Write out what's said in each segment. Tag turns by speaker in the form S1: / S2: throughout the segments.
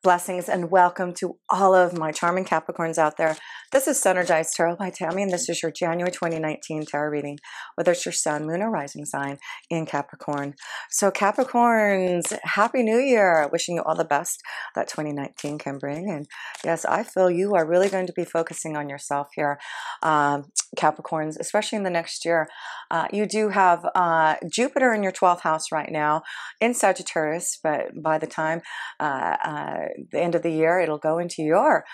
S1: Blessings and welcome to all of my charming Capricorns out there. This is Synergized Tarot by Tammy, and this is your January 2019 tarot reading, whether it's your sun, moon, or rising sign in Capricorn. So Capricorns, Happy New Year! Wishing you all the best that 2019 can bring. And yes, I feel you are really going to be focusing on yourself here, Capricorns, especially in the next year. You do have Jupiter in your 12th house right now in Sagittarius, but by the time the end of the year, it'll go into your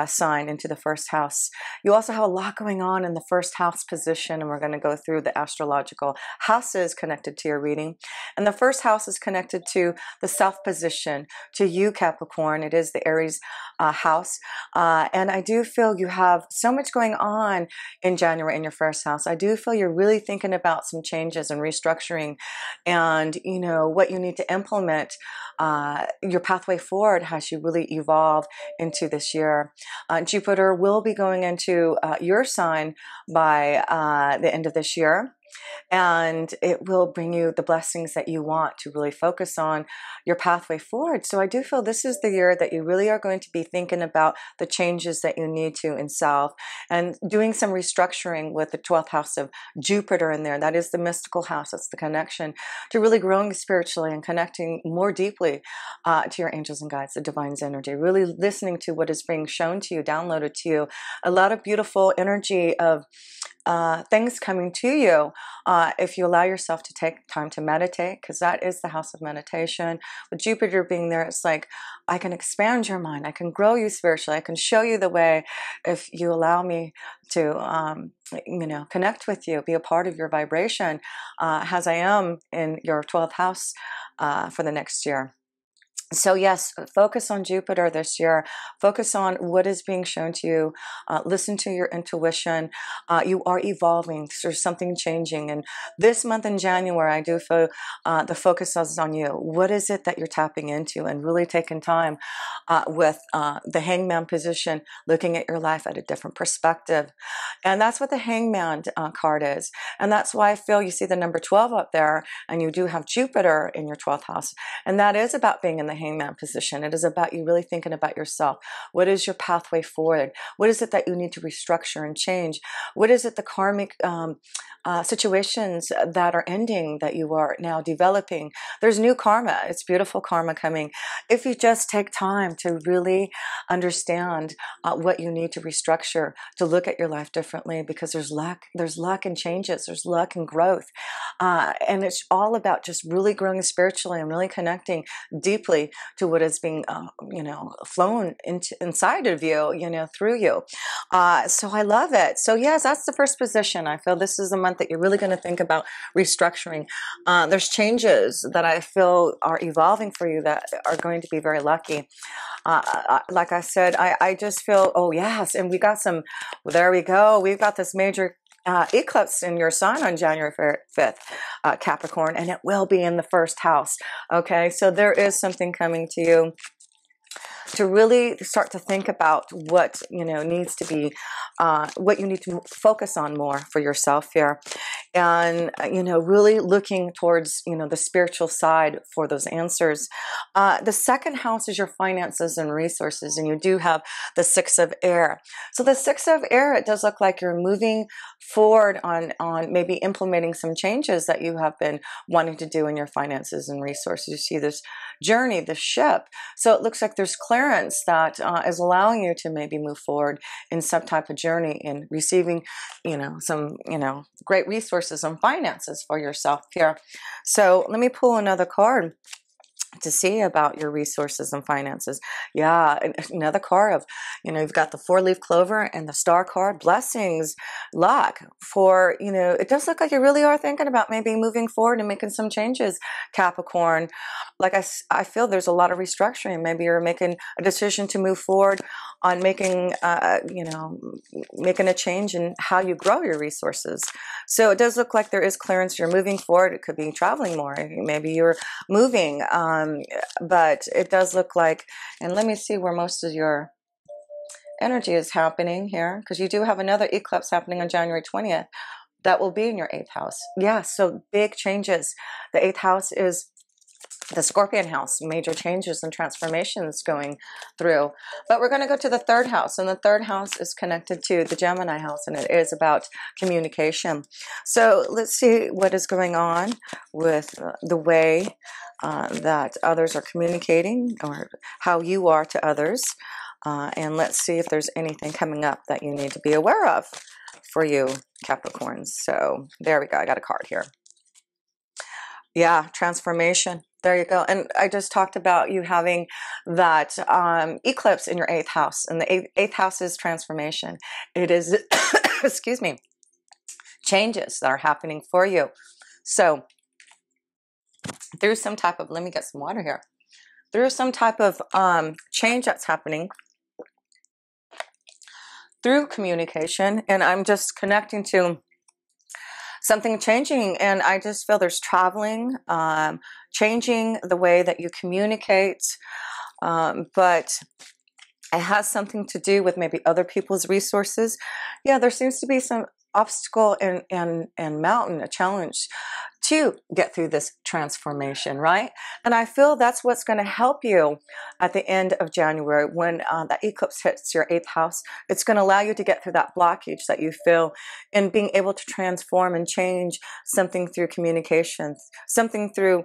S1: sign, into the first house. You also have a lot going on in the first house position, and we're going to go through the astrological houses connected to your reading. And the first house is connected to the self position, to you, Capricorn. It is the Aries house. And I do feel you have so much going on in January in your first house. I do feel you're really thinking about some changes and restructuring and, you know, what you need to implement, your pathway forward as you really evolve into this year. Jupiter will be going into your sign by the end of this year, and it will bring you the blessings that you want to really focus on your pathway forward. So I do feel this is the year that you really are going to be thinking about the changes that you need to in self and doing some restructuring with the 12th house of Jupiter in there. That is the mystical house. That's the connection to really growing spiritually and connecting more deeply to your angels and guides, the divine's energy, really listening to what is being shown to you, downloaded to you. A lot of beautiful energy of things coming to you if you allow yourself to take time to meditate, because that is the house of meditation. With Jupiter being there, it's like, I can expand your mind, I can grow you spiritually, I can show you the way if you allow me to you know, connect with you, be a part of your vibration, as I am in your 12th house for the next year. So yes, focus on Jupiter this year. Focus on what is being shown to you. Listen to your intuition. You are evolving. There's something changing. And this month in January, I do feel the focus is on you. What is it that you're tapping into? And really taking time with the hangman position, looking at your life at a different perspective. And that's what the hangman card is. And that's why I feel you see the number 12 up there, and you do have Jupiter in your 12th house. And that is about being in the hangman position. It is about you really thinking about yourself. What is your pathway forward? What is it that you need to restructure and change? What is it, the karmic situations that are ending that you are now developing? There's new karma. It's beautiful karma coming. If you just take time to really understand what you need to restructure, to look at your life differently, because there's luck and changes, there's luck and growth. And it's all about just really growing spiritually and really connecting deeply to what is being, you know, flown inside of you, you know, through you. So I love it. So yes, that's the first position. I feel this is the month that you're really going to think about restructuring. There's changes that I feel are evolving for you that are going to be very lucky. Like I said, I just feel, oh yes, and we got some, there we go. We've got this major eclipse in your sign on January 5th, Capricorn, and it will be in the first house. Okay, so there is something coming to you to really start to think about what, you know, needs to be, what you need to focus on more for yourself here. And, you know, really looking towards, you know, the spiritual side for those answers. The second house is your finances and resources, and you do have the 6 of air. So the 6 of air, it does look like you're moving forward on maybe implementing some changes that you have been wanting to do in your finances and resources. You see this journey, this ship. So it looks like there's clearance that is allowing you to maybe move forward in some type of journey in receiving, you know, some, you know, great resources and finances for yourself here. So let me pull another card to see about your resources and finances. Yeah, another card of, you know, you've got the 4-leaf clover and the star card, blessings, luck for, you know, it does look like you really are thinking about maybe moving forward and making some changes, Capricorn. Like I feel there's a lot of restructuring. Maybe you're making a decision to move forward on making, you know, making a change in how you grow your resources. So it does look like there is clearance. You're moving forward. It could be traveling more. Maybe you're moving. But it does look like, and let me see where most of your energy is happening here, because you do have another eclipse happening on January 20th. That will be in your 8th house. Yeah, so big changes. The 8th house is the Scorpion house, major changes and transformations going through. But we're going to go to the third house, and the third house is connected to the Gemini house, and it is about communication. So let's see what is going on with the way that others are communicating, or how you are to others. And let's see if there's anything coming up that you need to be aware of for you, Capricorns. So there we go. I got a card here. Yeah, transformation. There you go. And I just talked about you having that eclipse in your 8th house. And the eighth house is transformation. It is, excuse me, changes that are happening for you. So through some type of, let me get some water here. Through some type of change that's happening through communication, and I'm just connecting to something changing, and I just feel there's traveling, changing the way that you communicate, but it has something to do with maybe other people's resources. Yeah, there seems to be some obstacle and mountain, a challenge to get through this transformation, right? And I feel that's what's going to help you at the end of January when that eclipse hits your 8th house. It's going to allow you to get through that blockage that you feel in being able to transform and change something through communication, something through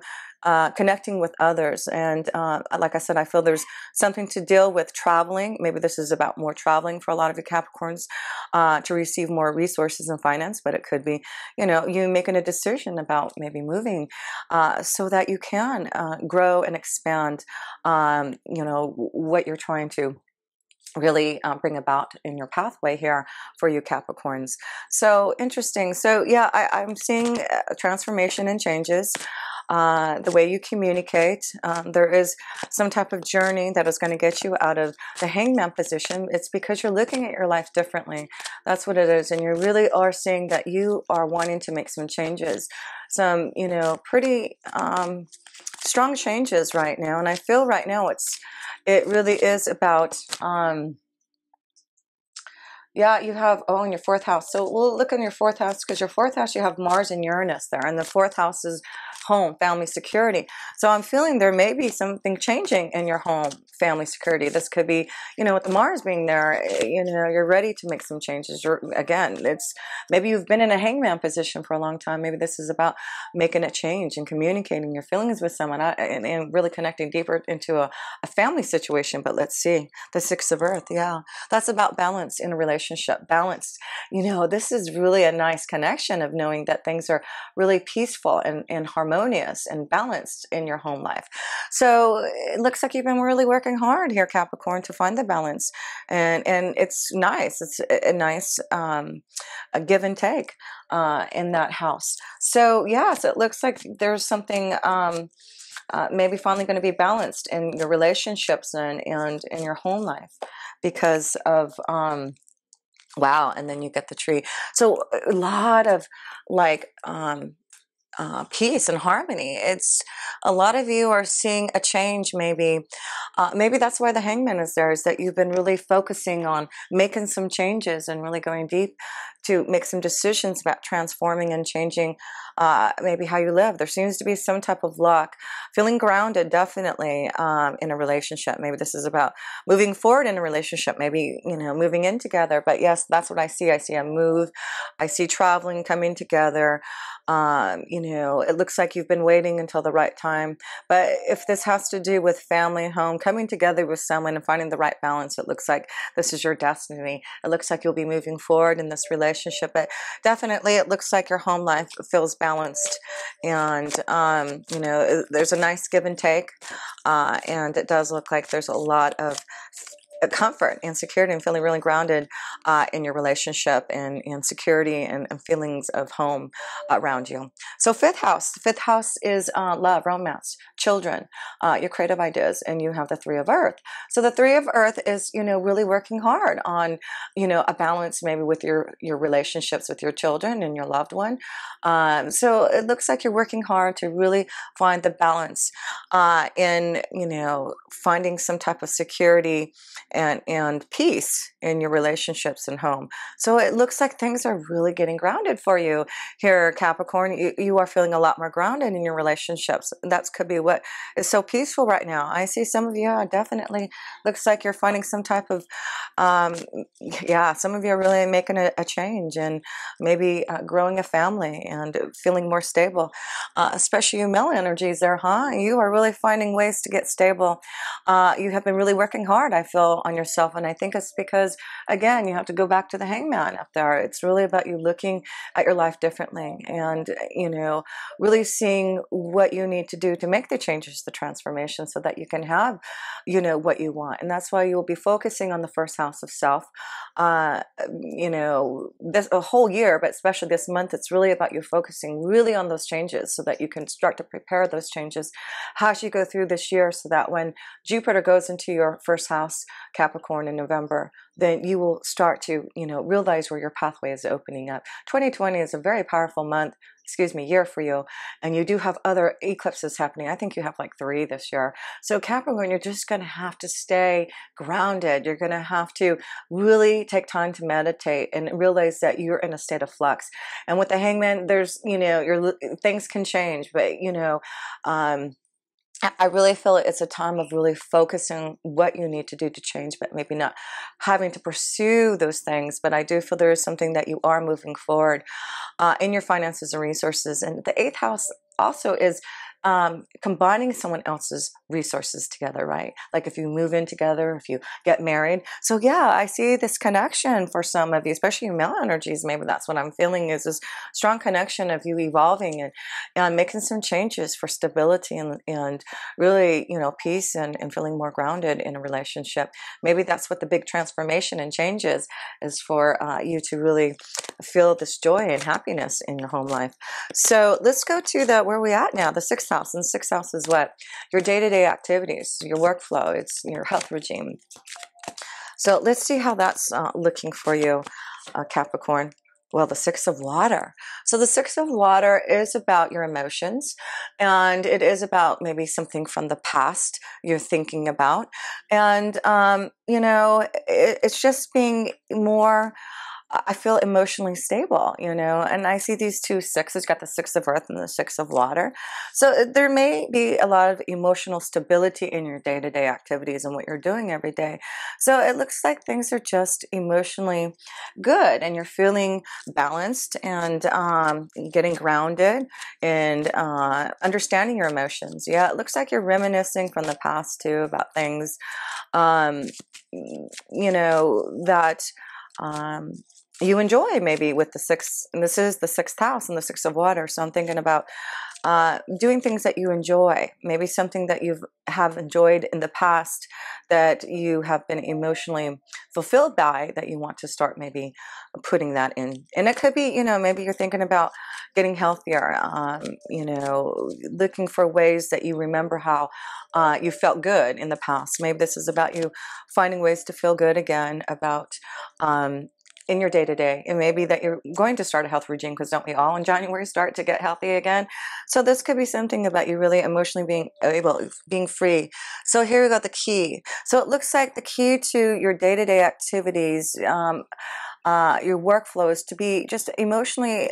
S1: connecting with others. And like I said, I feel there's something to deal with traveling. Maybe this is about more traveling for a lot of you Capricorns to receive more resources and finance, but it could be, you know, you making a decision about maybe moving so that you can grow and expand, you know, what you're trying to really bring about in your pathway here for you Capricorns. So interesting. So yeah, I'm seeing transformation and changes. The way you communicate, there is some type of journey that is going to get you out of the hangman position. It's because you're looking at your life differently. That's what it is. And you really are seeing that you are wanting to make some changes, some, you know, pretty strong changes right now. And I feel right now it really is about, yeah, you have, oh, in your 4th house. So we'll look in your 4th house, because your 4th house, you have Mars and Uranus there. And the 4th house is home, family, security. So I'm feeling there may be something changing in your home, family, security. This could be, you know, with the Mars being there, you know, you're ready to make some changes. Again, it's maybe you've been in a hangman position for a long time. Maybe this is about making a change and communicating your feelings with someone and really connecting deeper into a family situation. But let's see, the 6th of Earth. Yeah, that's about balance in a relationship. Balance. You know, this is really a nice connection of knowing that things are really peaceful and harmonious and balanced in your home life. So it looks like you've been really working hard here, Capricorn, to find the balance, and it's nice. It's a nice a give and take in that house. So yes, it looks like there's something maybe finally going to be balanced in your relationships and in your home life because of wow. And then you get the tree. So a lot of like peace and harmony. It's a lot of you are seeing a change. Maybe that's why the hangman is there, is that you've been really focusing on making some changes and really going deep to make some decisions about transforming and changing maybe how you live. There seems to be some type of luck, feeling grounded, definitely in a relationship. Maybe this is about moving forward in a relationship, maybe, you know, moving in together. But yes, that's what I see. I see a move. I see traveling, coming together. You know, it looks like you've been waiting until the right time. But if this has to do with family, home, coming together with someone and finding the right balance, it looks like this is your destiny. It looks like you'll be moving forward in this relationship. But definitely it looks like your home life feels balanced. And, you know, there's a nice give and take. And it does look like there's a lot of comfort and security and feeling really grounded in your relationship and security and feelings of home around you. So 5th house. The 5th house is love, romance, children, your creative ideas, and you have the 3 of Earth. So the 3 of Earth is, you know, really working hard on, you know, a balance maybe with your relationships with your children and your loved one. So it looks like you're working hard to really find the balance in, you know, finding some type of security and peace in your relationships and home. So it looks like things are really getting grounded for you here, Capricorn. You are feeling a lot more grounded in your relationships. That could be what is so peaceful right now. I see some of you are definitely, looks like you're finding some type of, yeah, some of you are really making a change and maybe growing a family and feeling more stable, especially you male energies there, huh? You are really finding ways to get stable. You have been really working hard, I feel, on yourself, and I think it's because, again, you have to go back to the hangman up there. It's really about you looking at your life differently and, you know, really seeing what you need to do to make the changes, the transformation, so that you can have, you know, what you want. And that's why you'll be focusing on the first house of self, you know, this a whole year, but especially this month. It's really about you focusing really on those changes so that you can start to prepare those changes as you go through this year, so that when Jupiter goes into your first house, Capricorn, in November, then you will start to, you know, realize where your pathway is opening up. 2020 is a very powerful month, excuse me, year for you. And you do have other eclipses happening. I think you have like 3 this year. So Capricorn, you're just going to have to stay grounded. You're going to have to really take time to meditate and realize that you're in a state of flux. And with the hangman, there's, you know, things can change, but, you know, I really feel it's a time of really focusing what you need to do to change, but maybe not having to pursue those things. But I do feel there is something that you are moving forward in your finances and resources. And the 8th house also is combining someone else's resources together, right? Like if you move in together, if you get married. So yeah, I see this connection for some of you, especially your male energies. Maybe that's what I'm feeling, is this strong connection of you evolving and making some changes for stability and really, you know, peace and feeling more grounded in a relationship. Maybe that's what the big transformation and change is for you to really feel this joy and happiness in your home life. So let's go to where we at now, the 6th house. And the 6th house is what? Your day-to-day activities, your workflow, it's your health regime. So let's see how that's looking for you, Capricorn. Well, the 6 of water. So the 6 of water is about your emotions, and it is about maybe something from the past you're thinking about. And, you know, it's just being more, I feel, emotionally stable, you know, and I see these 2 6s, got the 6 of earth and the 6 of water. So there may be a lot of emotional stability in your day-to-day activities and what you're doing every day. So it looks like things are just emotionally good and you're feeling balanced and getting grounded and understanding your emotions. Yeah, it looks like you're reminiscing from the past too about things, you know, that you enjoy, maybe with the 6, and this is the 6th house and the 6 of water. So I'm thinking about doing things that you enjoy, maybe something that you have enjoyed in the past that you have been emotionally fulfilled by, that you want to start maybe putting that in. And it could be, you know, maybe you're thinking about getting healthier, you know, looking for ways that you remember how you felt good in the past. Maybe this is about you finding ways to feel good again about in your day-to-day. It may be that you're going to start a health regime, because don't we all in January start to get healthy again? So this could be something about you really emotionally being free. So here we got the key. So it looks like the key to your day-to-day activities, your workflow, is to be just emotionally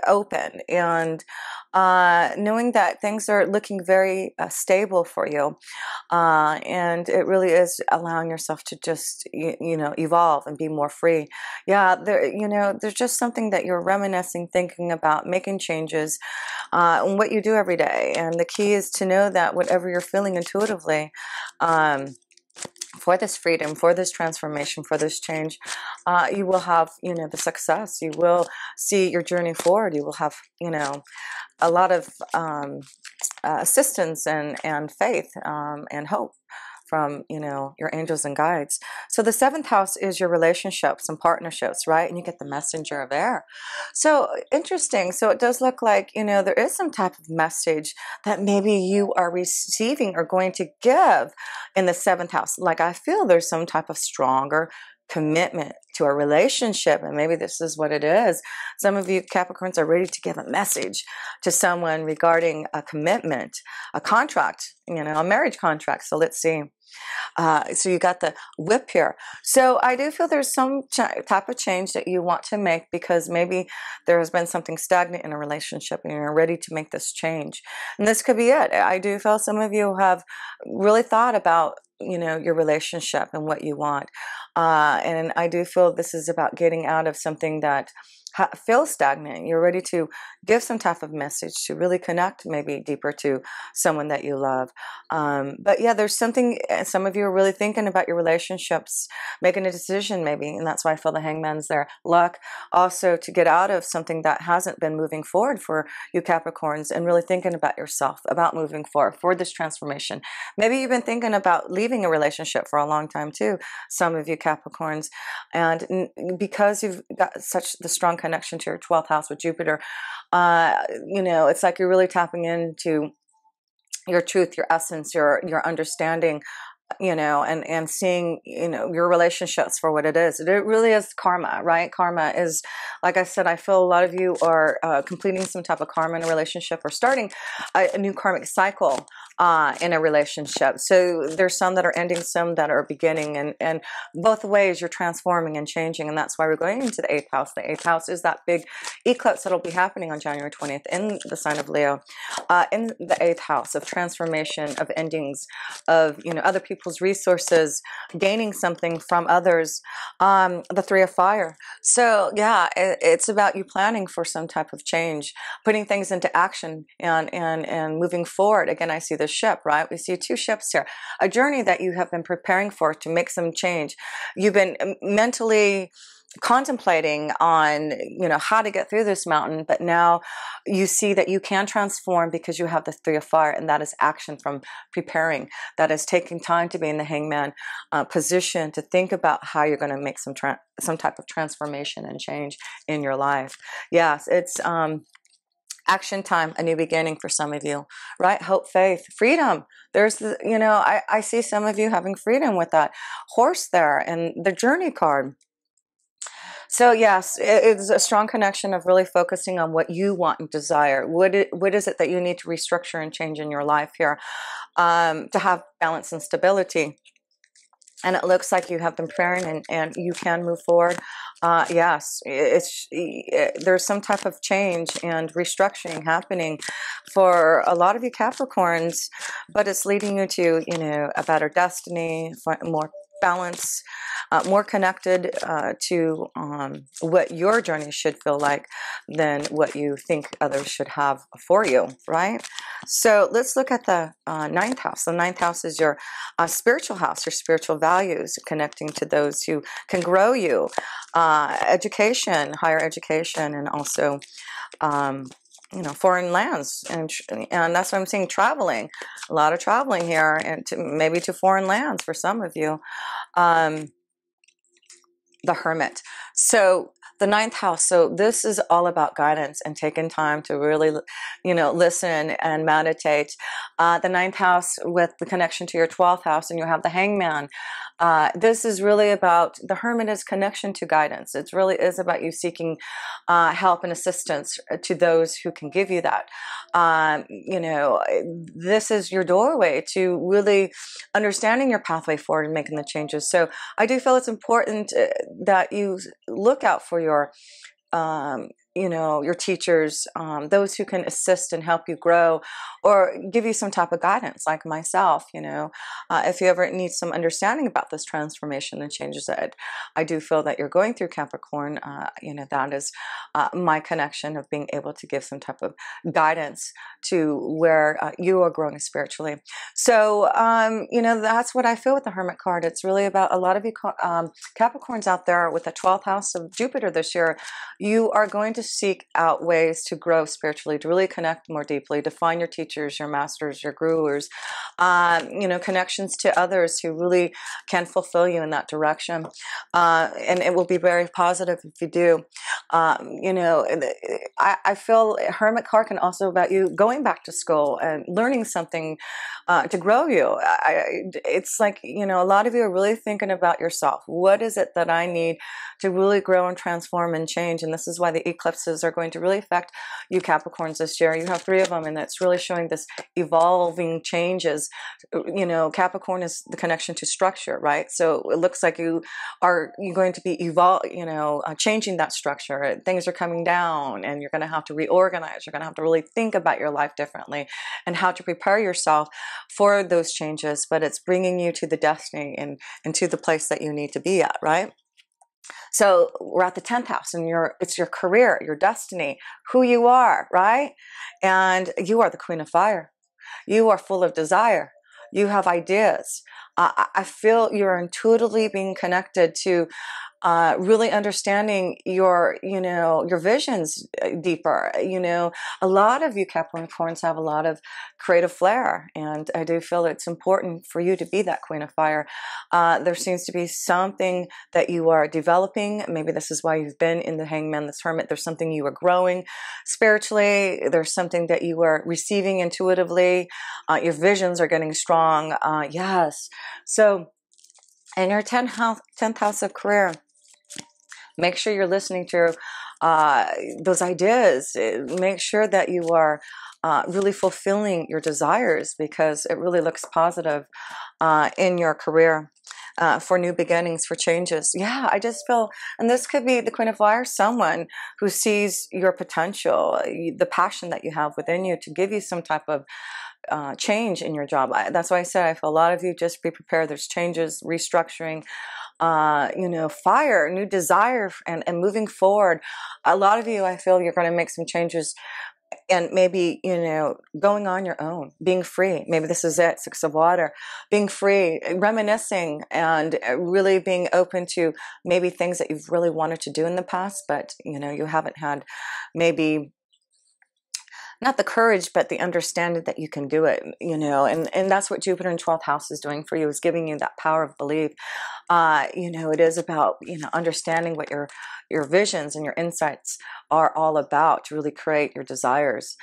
S1: open and knowing that things are looking very stable for you, and it really is allowing yourself to just you know, evolve and be more free. Yeah, you know, there's just something that you're reminiscing, thinking about, making changes in what you do every day. And the key is to know that whatever you're feeling intuitively, for this freedom, for this transformation, for this change, you will have, you know, the success. You will see your journey forward. You will have, you know, a lot of assistance and faith and hope from, you know, your angels and guides. So the 7th house is your relationships and partnerships, right? And you get the messenger of air. So interesting. So it does look like, you know, there is some type of message that maybe you are receiving or going to give in the 7th house. Like I feel there's some type of stronger commitment to a relationship, and maybe this is what it is. Some of you Capricorns are ready to give a message to someone regarding a commitment, a contract, a marriage contract. So let's see. So you got the whip here. So I do feel there's some type of change that you want to make, because maybe there has been something stagnant in a relationship and you're ready to make this change. And this could be it. I do feel some of you have really thought about your relationship and what you want. And I do feel this is about getting out of something that feels stagnant. You're ready to give some type of message to really connect maybe deeper to someone that you love. But yeah, there's something, some of you are really thinking about your relationships, making a decision maybe, and that's why I feel the Hangman's there. Luck also to get out of something that hasn't been moving forward for you Capricorns, and really thinking about yourself, about moving forward for this transformation. Maybe you've been thinking about leaving a relationship for a long time too, some of you Capricorns, and because you've got such the strong connection to your 12th house with Jupiter, it's like you're really tapping into your truth, your essence, your understanding, and seeing, your relationships for what it is. It really is karma, right? Karma is, like I said, I feel a lot of you are completing some type of karma in a relationship, or starting a new karmic cycle in a relationship. So there's some that are ending, some that are beginning, and both ways you're transforming and changing. And that's why we're going into the 8th house. The 8th house is that big eclipse that'll be happening on January 20th in the sign of Leo, in the 8th house of transformation, of endings, of, other people's resources, gaining something from others, the 3 of fire. So yeah, it's about you planning for some type of change, putting things into action, and moving forward. Again, I see the ship, right? We see 2 ships here, a journey that you have been preparing for to make some change. You've been mentally contemplating on, how to get through this mountain, but now you see that you can transform because you have the 3 of fire, and that is action from preparing. That is taking time to be in the Hangman position to think about how you're going to make some type of transformation and change in your life. Yes, it's action time, a new beginning for some of you, right? Hope, faith, freedom. There's the, I see some of you having freedom with that horse there and the journey card. So yes, it's a strong connection of really focusing on what you want and desire. What is it that you need to restructure and change in your life here to have balance and stability? And it looks like you have been praying, and you can move forward. Yes, there's some type of change and restructuring happening for a lot of you Capricorns, but it's leading you to, a better destiny, more balance, more connected to what your journey should feel like than what you think others should have for you, right? So let's look at the 9th house. The 9th house is your spiritual house, your spiritual values, connecting to those who can grow you, education, higher education, and also foreign lands, and that's what I'm seeing, traveling, a lot of traveling here, and maybe to foreign lands for some of you. The Hermit. So the 9th house. So this is all about guidance and taking time to really, listen and meditate. The 9th house with the connection to your 12th house, and you have the Hangman. This is really about, the Hermit is connection to guidance. It really is about you seeking help and assistance to those who can give you that. This is your doorway to really understanding your pathway forward and making the changes. So I do feel it's important that you look out for your your teachers, those who can assist and help you grow, or give you some type of guidance, like myself. If you ever need some understanding about this transformation and changes that I do feel that you're going through, Capricorn, that is my connection of being able to give some type of guidance to where you are growing spiritually. So, that's what I feel with the Hermit card. It's really about a lot of you Capricorns out there with the 12th house of Jupiter this year. You are going to seek out ways to grow spiritually, to really connect more deeply, to find your teachers, your masters, your gurus, you know, connections to others who really can fulfill you in that direction. And it will be very positive if you do. You know, I feel Hermit card can also about you going back to school and learning something to grow you. It's like, you know, a lot of you are really thinking about yourself. What is it that I need to really grow and transform and change? And this is why the eclipses are going to really affect you Capricorns this year. You have 3 of them, and that's really showing this evolving changes. You know, Capricorn is the connection to structure, right? So it looks like you're going to be changing that structure. Things are coming down, and you're going to have to reorganize. You're going to have to really think about your life differently and how to prepare yourself for those changes. But it's bringing you to the destiny and to the place that you need to be at, right? So we're at the 10th house, and it's your career, your destiny, who you are, right? And you are the Queen of Fire. You are full of desire. You have ideas. I feel you're intuitively being connected to really understanding your visions deeper. You know, a lot of you Capricorns have a lot of creative flair, and I do feel it's important for you to be that Queen of Fire. There seems to be something that you are developing. Maybe this is why you've been in the Hangman, this Hermit. There's something you are growing spiritually. There's something that you are receiving intuitively. Your visions are getting strong. Yes. So in your 10th house of career, make sure you're listening to those ideas. Make sure that you are really fulfilling your desires, because it really looks positive in your career for new beginnings, for changes. Yeah, I just feel, and this could be the Queen of Fire, someone who sees your potential, the passion that you have within you to give you some type of change in your job. That's why I said I feel a lot of you just be prepared. There's changes, restructuring, fire, new desire, and moving forward. A lot of you, I feel you're going to make some changes, and maybe, going on your own, being free. Maybe this is it, 6 of Water, being free, reminiscing, and really being open to maybe things that you've really wanted to do in the past, but, you haven't had maybe not the courage, but the understanding that you can do it, and that's what Jupiter in 12th house is doing for you, is giving you that power of belief. It is about, understanding what your visions and your insights are all about to really create your desires.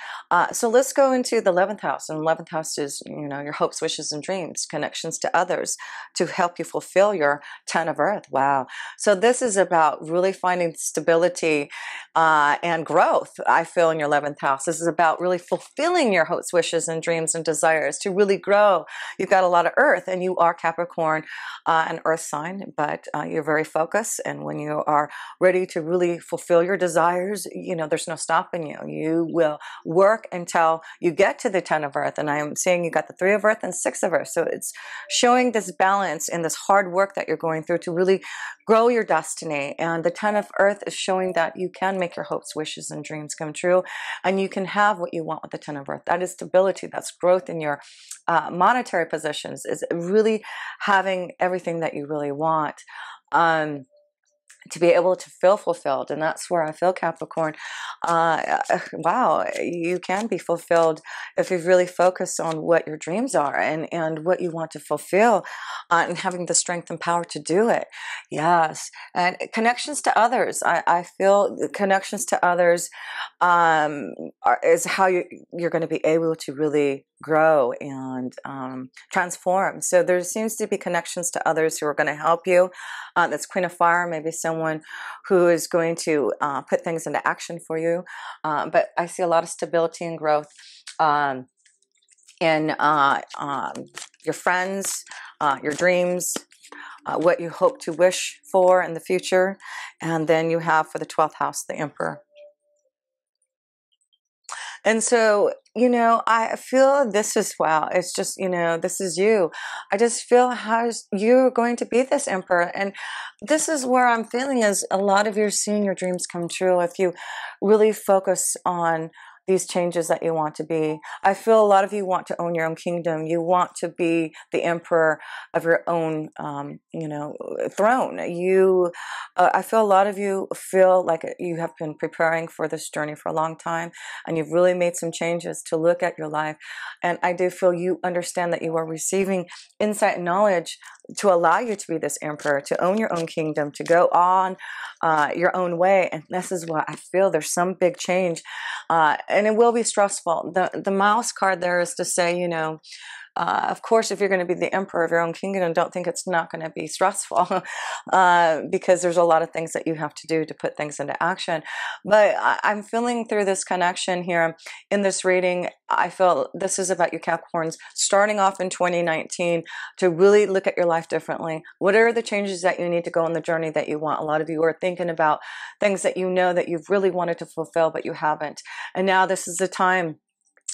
S1: So let's go into the 11th house. And 11th house is, your hopes, wishes, and dreams, connections to others to help you fulfill your 10 of Earth. Wow. So this is about really finding stability and growth, I feel, in your 11th house. This is about really fulfilling your hopes, wishes, and dreams and desires to really grow. You've got a lot of Earth, and you are Capricorn, an Earth sign, but you're very focused. And when you are ready to really fulfill your desires, there's no stopping you. You will work until you get to the 10 of Earth. And I am saying you got the 3 of Earth and 6 of Earth. So it's showing this balance and this hard work that you're going through to really grow your destiny. And the 10 of Earth is showing that you can make your hopes, wishes, and dreams come true. And you can have what you want with the 10 of Earth. That is stability. That's growth in your monetary positions. Is really having everything that you really want. To be able to feel fulfilled. And that's where I feel, Capricorn. Wow, you can be fulfilled if you really focus on what your dreams are and what you want to fulfill, and having the strength and power to do it. Yes. And connections to others. I feel connections to others is how you're going to be able to really grow and transform. So there seems to be connections to others who are going to help you. That's Queen of Fire, maybe someone who is going to put things into action for you. But I see a lot of stability and growth in your friends, your dreams, what you hope to wish for in the future. And then you have, for the 12th house, the Emperor. And so, I feel this is, wow, it's just, this is you. I just feel how you're going to be this Emperor. And this is where I'm feeling is a lot of you are seeing your dreams come true if you really focus on these changes that you want to be. I feel a lot of you want to own your own kingdom. You want to be the emperor of your own, you know, throne. I feel a lot of you feel like you have been preparing for this journey for a long time, and you've really made some changes to look at your life. And I do feel you understand that you are receiving insight and knowledge to allow you to be this emperor, to own your own kingdom, to go on your own way. And this is what I feel. There's some big change, and it will be stressful. The mouse card there is to say, you know, of course, if you're going to be the emperor of your own kingdom, don't think it's not going to be stressful, because there's a lot of things that you have to do to put things into action. But I'm feeling through this connection here in this reading, I feel this is about you Capricorns starting off in 2019 to really look at your life differently. What are the changes that you need to go on the journey that you want? A lot of you are thinking about things that you know that you've really wanted to fulfill, but you haven't. And now this is the time,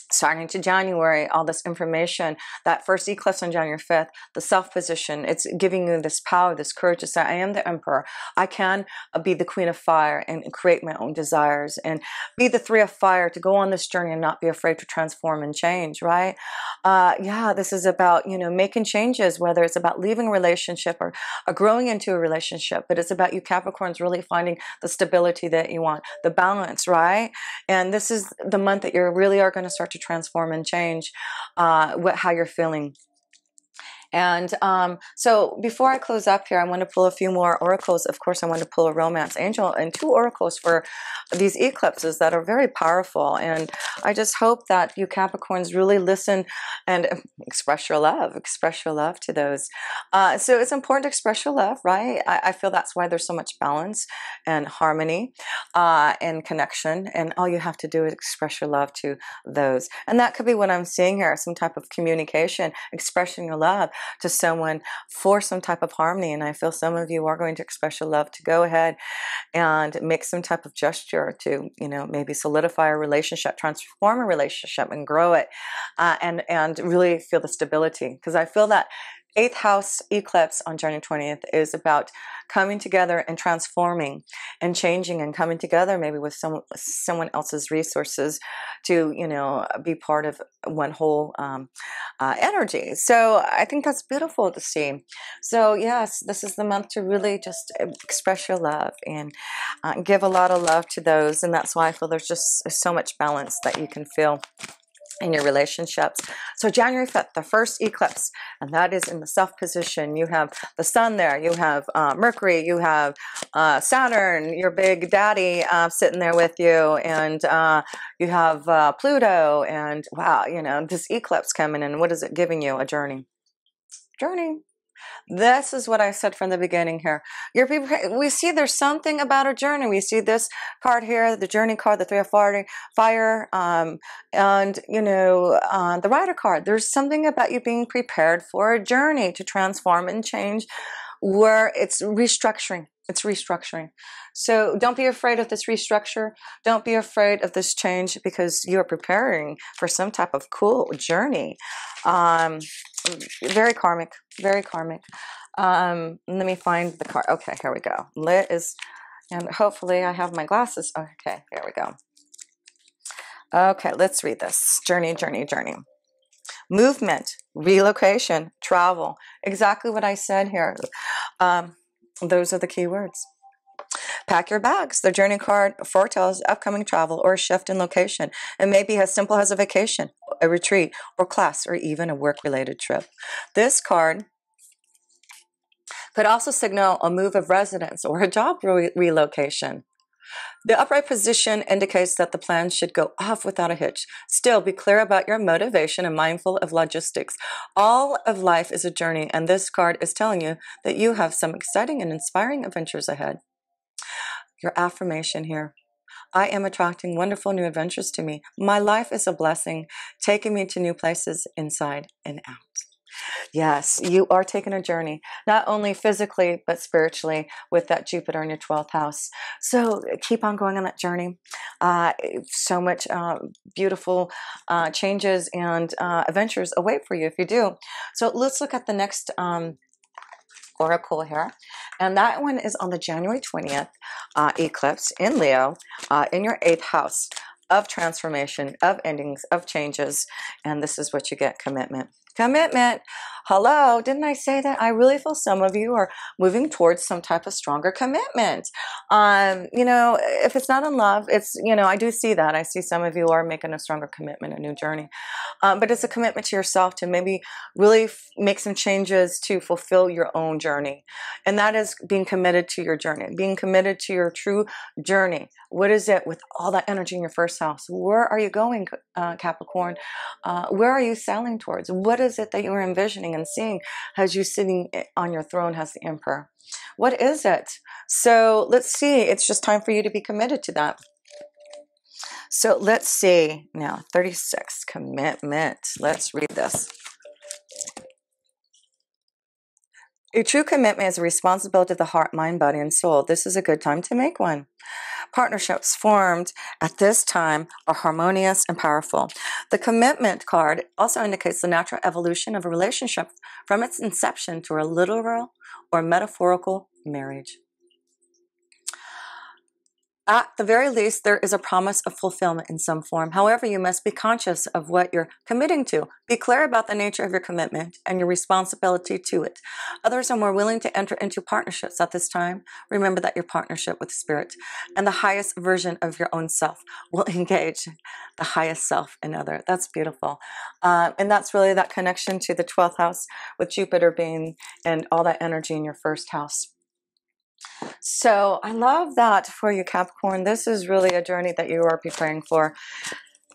S1: starting to January, all this information, that first eclipse on January 5th, the self position, it's giving you this power, this courage to say, I am the emperor. I can be the queen of fire and create my own desires, and be the three of fire to go on this journey and not be afraid to transform and change, right? Yeah, this is about, you know, making changes, whether it's about leaving a relationship or growing into a relationship, but it's about you Capricorns really finding the stability that you want, the balance, right? And this is the month that you really are going to start to transform and change how you're feeling. And so before I close up here, I want to pull a few more oracles. Of course, I want to pull a romance angel and 2 oracles for these eclipses that are very powerful. And I just hope that you Capricorns really listen and express your love to those. So it's important to express your love, right? I feel that's why there's so much balance and harmony and connection. And all you have to do is express your love to those. And that could be what I'm seeing here, some type of communication, expressing your love to someone for some type of harmony. And I feel some of you are going to express your love to go ahead and make some type of gesture to, you know, maybe solidify a relationship, transform a relationship and grow it, and really feel the stability. Because I feel that 8th house eclipse on January 20th is about coming together and transforming and changing and coming together maybe with someone else's resources to, you know, be part of one whole energy. So I think that's beautiful to see. So yes, this is the month to really just express your love and give a lot of love to those. And that's why I feel there's just so much balance that you can feel in your relationships. So January 5th, the first eclipse, and that is in the self position. You have the sun there, you have Mercury, you have Saturn, your big daddy, sitting there with you, and you have Pluto, and wow, you know, this eclipse coming in. What is it giving you? A journey. This is what I said from the beginning here. We see there's something about a journey. We see this card here, the journey card, the 3 of fire, and, you know, the rider card. There's something about you being prepared for a journey to transform and change, where it's restructuring. It's restructuring. So don't be afraid of this restructure. Don't be afraid of this change, because you're preparing for some type of cool journey. Very karmic, very karmic. Let me find the card. Okay, here we go. Lit is, and hopefully I have my glasses. Okay, here we go. Okay, let's read this. Journey, journey, journey. Movement, relocation, travel. Exactly what I said here. Those are the key words. Pack your bags. The journey card foretells upcoming travel or a shift in location. It may be as simple as a vacation, a retreat, or class, or even a work-related trip. This card could also signal a move of residence or a job relocation. The upright position indicates that the plan should go off without a hitch. Still, be clear about your motivation and mindful of logistics. All of life is a journey, and this card is telling you that you have some exciting and inspiring adventures ahead. Your affirmation here. I am attracting wonderful new adventures to me. My life is a blessing, taking me to new places inside and out. Yes, you are taking a journey, not only physically, but spiritually, with that Jupiter in your 12th house. So keep on going on that journey. So much beautiful changes and adventures await for you if you do. So let's look at the next oracle here, and that one is on the January 20th eclipse in Leo, in your 8th house. of transformation, of endings, of changes. And this is what you get: commitment. Commitment. Hello, didn't I say that? I really feel some of you are moving towards some type of stronger commitment. You know, if it's not in love, it's, you know, I do see that. I see some of you are making a stronger commitment, a new journey. But it's a commitment to yourself to maybe really make some changes to fulfill your own journey. And that is being committed to your journey, being committed to your true journey. What is it with all that energy in your first house? Where are you going, Capricorn? Where are you sailing towards? What is it that you are envisioning and seeing as you sitting on your throne as the Emperor? What is it? So let's see. It's just time for you to be committed to that. So let's see now, 36, commitment. Let's read this. A true commitment is a responsibility of the heart, mind, body, and soul. This is a good time to make one. Partnerships formed at this time are harmonious and powerful. The commitment card also indicates the natural evolution of a relationship from its inception to a literal or metaphorical marriage. At the very least, there is a promise of fulfillment in some form. However, you must be conscious of what you're committing to. Be clear about the nature of your commitment and your responsibility to it. Others are more willing to enter into partnerships at this time. Remember that your partnership with Spirit and the highest version of your own self will engage the highest self in other. That's beautiful. And that's really that connection to the 12th house with Jupiter being and all that energy in your first house. So I love that for you, Capricorn. This is really a journey that you are preparing for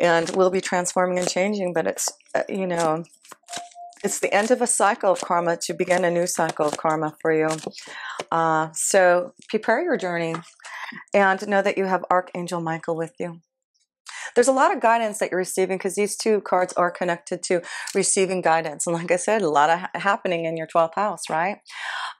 S1: and will be transforming and changing. But it's, you know, it's the end of a cycle of karma to begin a new cycle of karma for you. So prepare your journey and know that you have Archangel Michael with you. There's a lot of guidance that you're receiving because these two cards are connected to receiving guidance. And like I said, a lot of happening in your 12th house, right?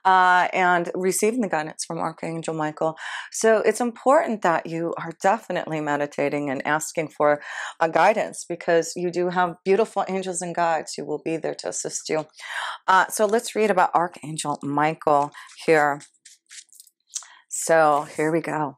S1: And receiving the guidance from Archangel Michael. So it's important that you are definitely meditating and asking for a guidance because you do have beautiful angels and guides who will be there to assist you. So let's read about Archangel Michael here. So here we go.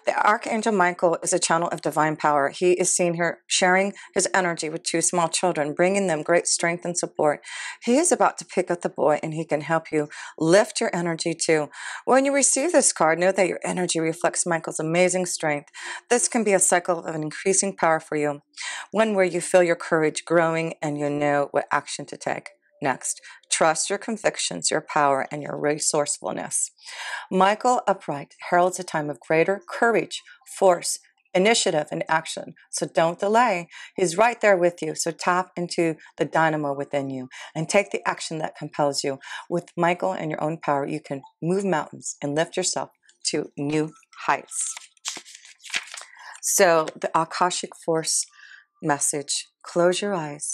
S1: The Archangel Michael is a channel of divine power. He is seen here sharing his energy with two small children, bringing them great strength and support. He is about to pick up the boy, and he can help you lift your energy too. When you receive this card, know that your energy reflects Michael's amazing strength. This can be a cycle of an increasing power for you, one where you feel your courage growing and you know what action to take. Next, trust your convictions, your power, and your resourcefulness. Michael upright heralds a time of greater courage, force, initiative, and action. So don't delay. He's right there with you. So tap into the dynamo within you and take the action that compels you. With Michael and your own power, you can move mountains and lift yourself to new heights. So the Akashic Force message, close your eyes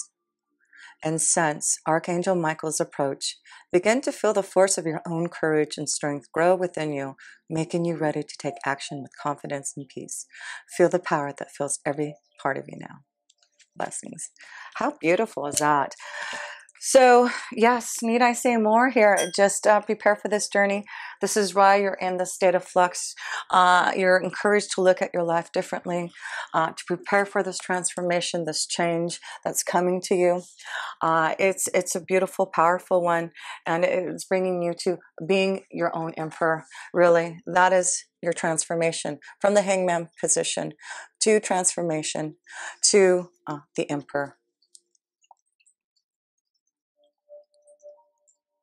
S1: and sense Archangel Michael's approach. Begin to feel the force of your own courage and strength grow within you, making you ready to take action with confidence and peace. Feel the power that fills every part of you now. Blessings. How beautiful is that? So, yes, need I say more here? Just prepare for this journey. This is why you're in the state of flux. You're encouraged to look at your life differently, to prepare for this transformation, this change that's coming to you. It's a beautiful, powerful one, and it's bringing you to being your own emperor, really. That is your transformation from the hangman position to transformation to the emperor.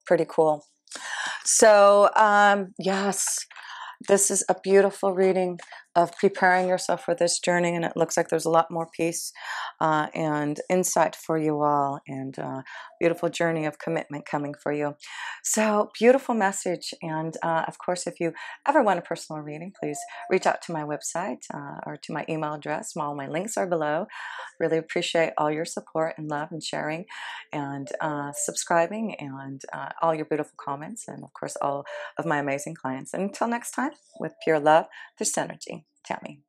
S1: Pretty cool. So, yes, this is a beautiful reading of preparing yourself for this journey, and it looks like there's a lot more peace and insight for you all, and beautiful journey of commitment coming for you. So, beautiful message, and of course, if you ever want a personal reading, please reach out to my website or to my email address. All my links are below. Really appreciate all your support and love and sharing and subscribing and all your beautiful comments, and of course all of my amazing clients. And until next time, with pure love, this energy, Tammy.